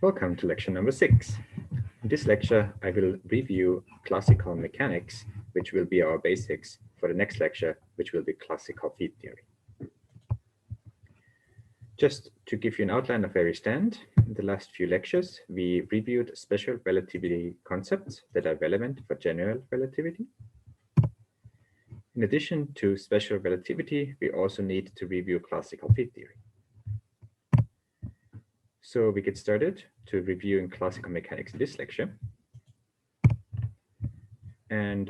Welcome to lecture number 6. In this lecture, I will review classical mechanics, which will be our basics for the next lecture, which will be classical field theory. Just to give you an outline of where we stand, in the last few lectures, we reviewed special relativity concepts that are relevant for general relativity. In addition to special relativity, we also need to review classical field theory. So we get started to reviewing classical mechanics in this lecture. And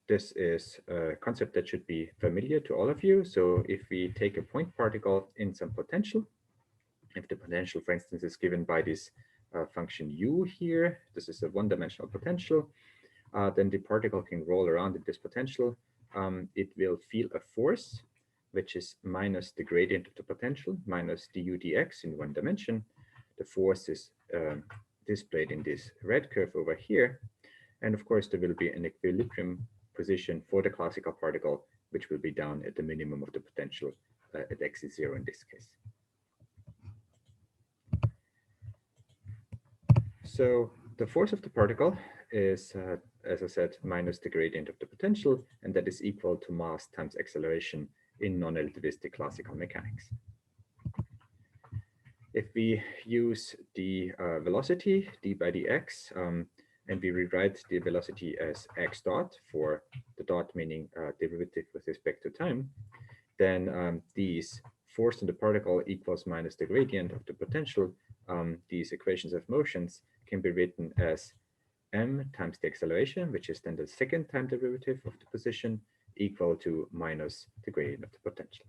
this is a concept that should be familiar to all of you. So if we take a point particle in some potential, if the potential, for instance, is given by this function u here, this is a one-dimensional potential, then the particle can roll around in this potential. It will feel a force, which is minus the gradient of the potential, minus du dx in one dimension. The force is displayed in this red curve over here. And of course, there will be an equilibrium position for the classical particle, which will be down at the minimum of the potential at x is 0 in this case. So the force of the particle is, as I said, minus the gradient of the potential, and that is equal to mass times acceleration in non-relativistic classical mechanics. If we use the velocity, d by dx, and we rewrite the velocity as x dot, for the dot meaning derivative with respect to time, then these force on the particle equals minus the gradient of the potential. These equations of motions can be written as m times the acceleration, which is then the second time derivative of the position, equal to minus the gradient of the potential.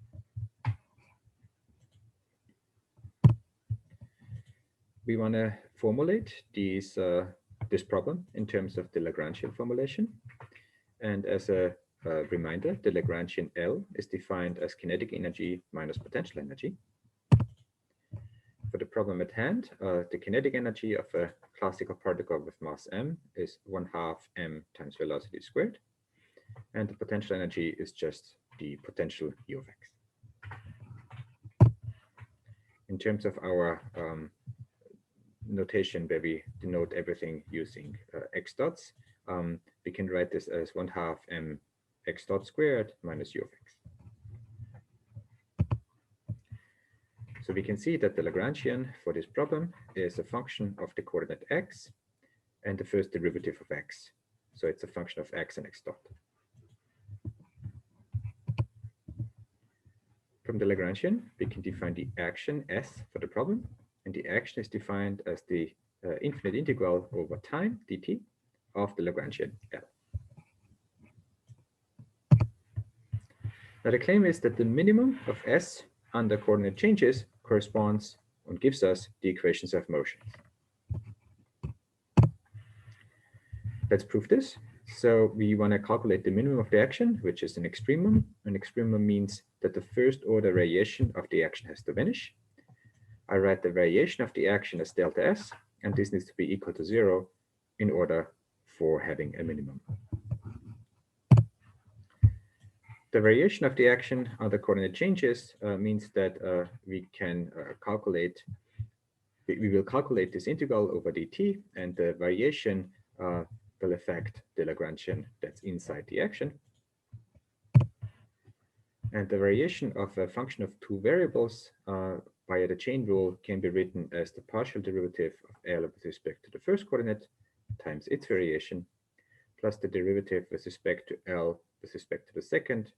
We want to formulate this problem in terms of the Lagrangian formulation. And as a reminder, the Lagrangian L is defined as kinetic energy minus potential energy. For the problem at hand, the kinetic energy of a classical particle with mass m is 1/2 m times velocity squared. And the potential energy is just the potential u of x. In terms of our notation where we denote everything using x dots, we can write this as 1/2 m x dot squared minus u of x. So we can see that the Lagrangian for this problem is a function of the coordinate x and the first derivative of x. So it's a function of x and x dot. From the Lagrangian, we can define the action s for the problem. And the action is defined as the infinite integral over time, dt, of the Lagrangian L. Now the claim is that the minimum of s under coordinate changes corresponds and gives us the equations of motions. Let's prove this. So we want to calculate the minimum of the action, which is an extremum. An extremum means that the first order variation of the action has to vanish. I write the variation of the action as delta s, and this needs to be equal to 0 in order for having a minimum. The variation of the action under coordinate changes means that we can we will calculate this integral over dt, and the variation will affect the Lagrangian that's inside the action. And the variation of a function of two variables via the chain rule can be written as the partial derivative of L with respect to the first coordinate times its variation, plus the derivative with respect to L with respect to the second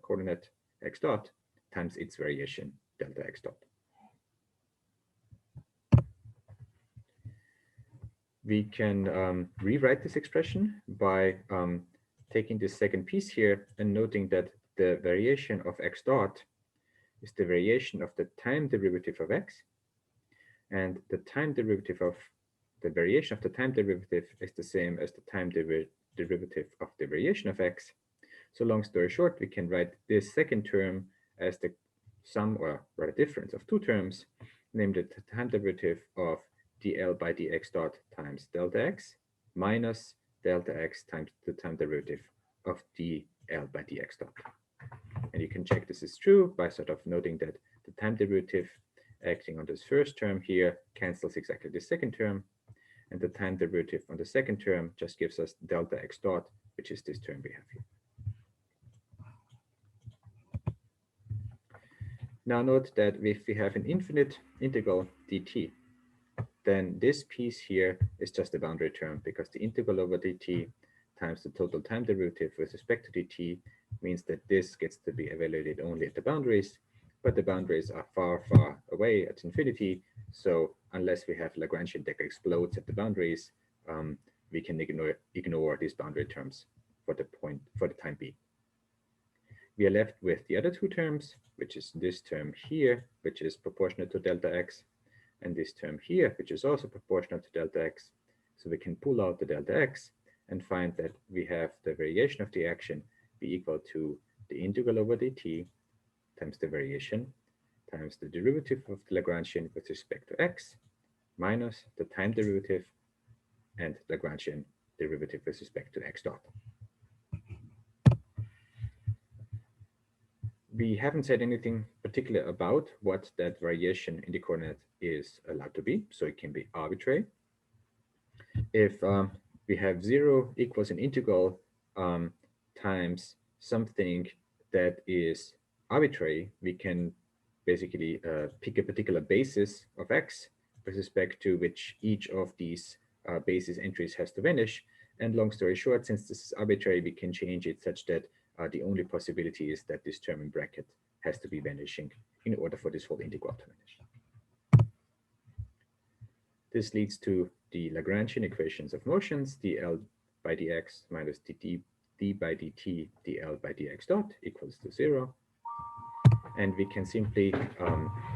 coordinate x dot times its variation, delta x dot. We can rewrite this expression by taking this second piece here and noting that the variation of x dot is the variation of the time derivative of x, and the time derivative of the variation of the time derivative is the same as the time derivative of the variation of x. So long story short, we can write this second term as the sum, or rather difference, of two terms, namely the time derivative of dl by dx dot times delta x minus delta x times the time derivative of dl by dx dot. And you can check this is true by sort of noting that the time derivative acting on this first term here cancels exactly the second term, and the time derivative on the second term just gives us delta x dot, which is this term we have here. Now note that if we have an infinite integral dt, then this piece here is just a boundary term, because the integral over dt times the total time derivative with respect to dt means that this gets to be evaluated only at the boundaries, but the boundaries are far, far away at infinity. So unless we have Lagrangian that explodes at the boundaries, we can ignore these boundary terms for the time being. We are left with the other two terms, which is this term here, which is proportional to delta x, and this term here, which is also proportional to delta x. So we can pull out the delta x and find that we have the variation of the action be equal to the integral over dt times the variation times the derivative of the Lagrangian with respect to x minus the time derivative and Lagrangian derivative with respect to x dot. We haven't said anything particular about what that variation in the coordinate is allowed to be, so it can be arbitrary. If we have 0 equals an integral times something that is arbitrary, we can basically pick a particular basis of x with respect to which each of these basis entries has to vanish. And long story short, since this is arbitrary, we can change it such that the only possibility is that this term in bracket has to be vanishing in order for this whole integral to vanish. This leads to the Lagrangian equations of motions, dl by dx minus d by dt dl by dx dot equals to 0. And we can simply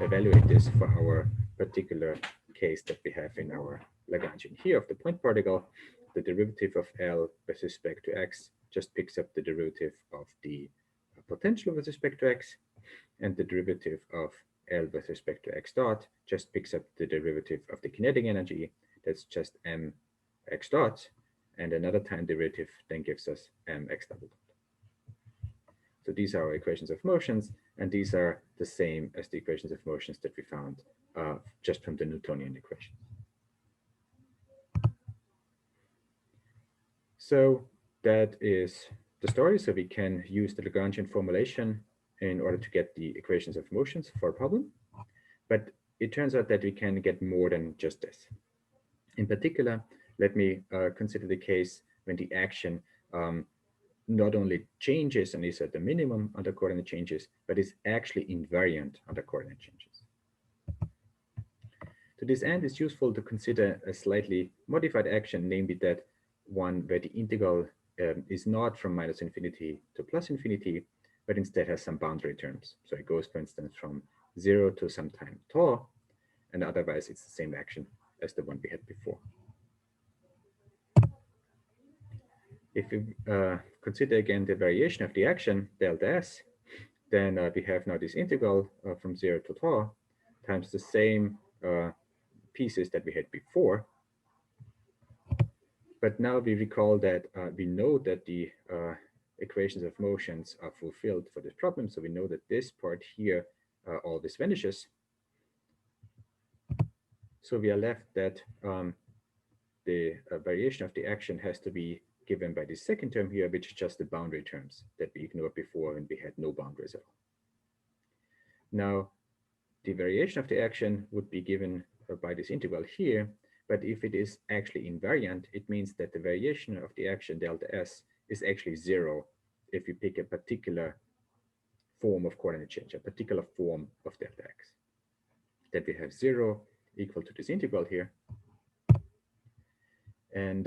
evaluate this for our particular case that we have in our Lagrangian here of the point particle. The derivative of L with respect to x just picks up the derivative of the potential with respect to x, and the derivative of L with respect to x dot just picks up the derivative of the kinetic energy. That's just m x dot, and another time derivative then gives us m x double dot. So these are our equations of motions, and these are the same as the equations of motions that we found just from the Newtonian equations. So that is the story. So we can use the Lagrangian formulation in order to get the equations of motions for a problem. But it turns out that we can get more than just this. In particular, let me consider the case when the action not only changes and is at the minimum under coordinate changes, but is actually invariant under coordinate changes. To this end, it's useful to consider a slightly modified action, namely that one where the integral is not from minus infinity to plus infinity, but instead has some boundary terms. So it goes, for instance, from 0 to some time tau, and otherwise it's the same action as the one we had before. If we consider again the variation of the action, delta s, then we have now this integral from 0 to tau times the same pieces that we had before. But now we recall that we know that the equations of motions are fulfilled for this problem. So we know that this part here always vanishes. So we are left that the variation of the action has to be given by the second term here, which is just the boundary terms that we ignored before when we had no boundaries at all. Now, the variation of the action would be given by this integral here, but if it is actually invariant, it means that the variation of the action delta s is actually 0 if you pick a particular form of coordinate change, a particular form of delta x. That we have 0 equal to this integral here. And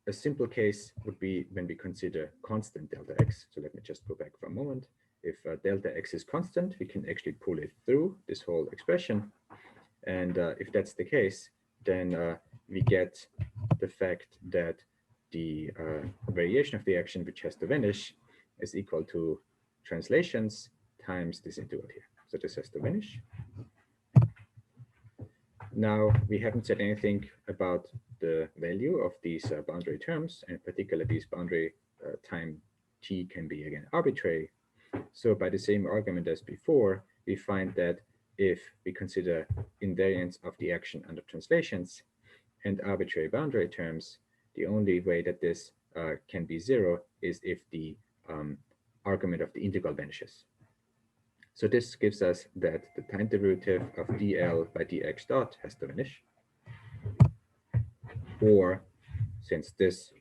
a simple case would be when we consider constant delta x. So let me just go back for a moment. If delta x is constant, we can actually pull it through this whole expression. And if that's the case, then we get the fact that the variation of the action which has to vanish is equal to translations times this integral here. So this has to vanish. Now, we haven't said anything about the value of these boundary terms, and in particular, these boundary time t can be, again, arbitrary. So by the same argument as before, we find that if we consider invariance of the action under translations and arbitrary boundary terms, the only way that this can be zero is if the argument of the integral vanishes. So this gives us that the time derivative of dl by dx dot has to vanish. Or since this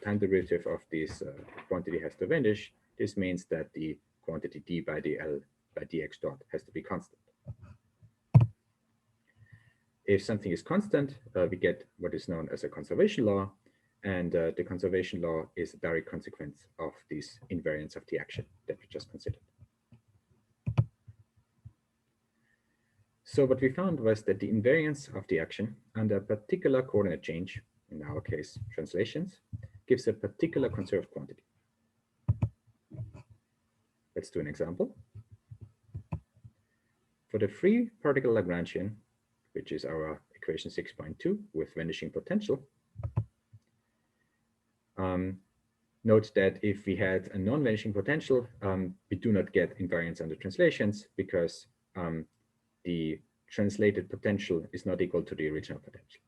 time derivative of this quantity has to vanish, this means that the quantity d by dl by dx dot has to be constant. If something is constant, we get what is known as a conservation law, and the conservation law is a direct consequence of this invariance of the action that we just considered. So what we found was that the invariance of the action under a particular coordinate change, in our case translations, gives a particular conserved quantity. Let's do an example. For the free particle Lagrangian, which is our equation 6.2 with vanishing potential, note that if we had a non-vanishing potential, we do not get invariance under translations because the translated potential is not equal to the original potential.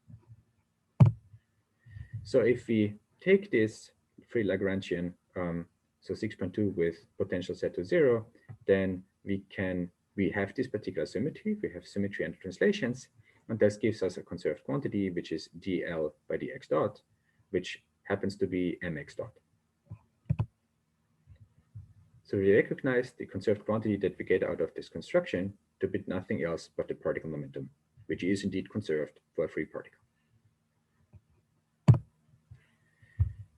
So if we take this free Lagrangian, so 6.2 with potential set to 0, then we have this particular symmetry. We have symmetry under translations, and this gives us a conserved quantity, which is dl by dx dot, which happens to be mx dot. So we recognize the conserved quantity that we get out of this construction to be nothing else but the particle momentum, which is indeed conserved for a free particle.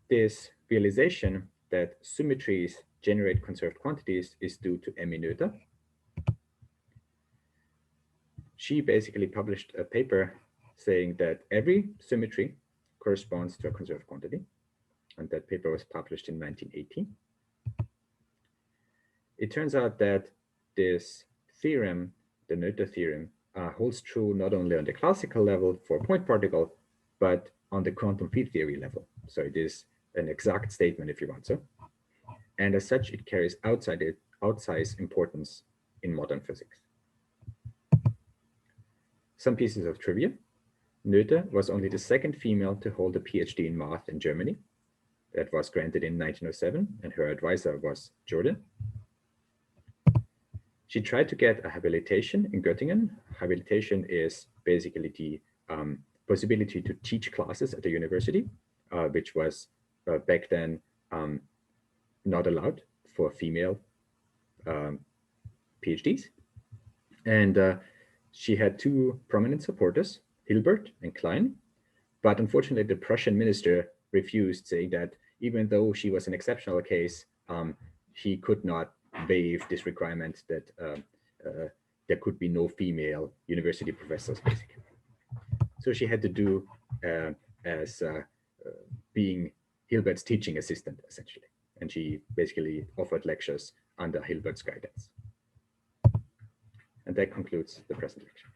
This realization that symmetries generate conserved quantities is due to Emmy Noether. She basically published a paper saying that every symmetry corresponds to a conserved quantity, and that paper was published in 1918. It turns out that this theorem, the Noether Theorem, holds true not only on the classical level for a point particle, but on the quantum field theory level. So it is an exact statement if you want so. And as such, it carries outsized importance in modern physics. Some pieces of trivia. Noether was only the second female to hold a PhD in math in Germany. That was granted in 1907, and her advisor was Jordan. She tried to get a habilitation in Göttingen. Habilitation is basically the possibility to teach classes at the university, which was back then not allowed for female PhDs. And she had two prominent supporters, Hilbert and Klein, but unfortunately the Prussian minister refused, saying that even though she was an exceptional case, he could not waive this requirement that there could be no female university professors, basically. So she had to do as being Hilbert's teaching assistant, essentially. And she basically offered lectures under Hilbert's guidance. And that concludes the present lecture.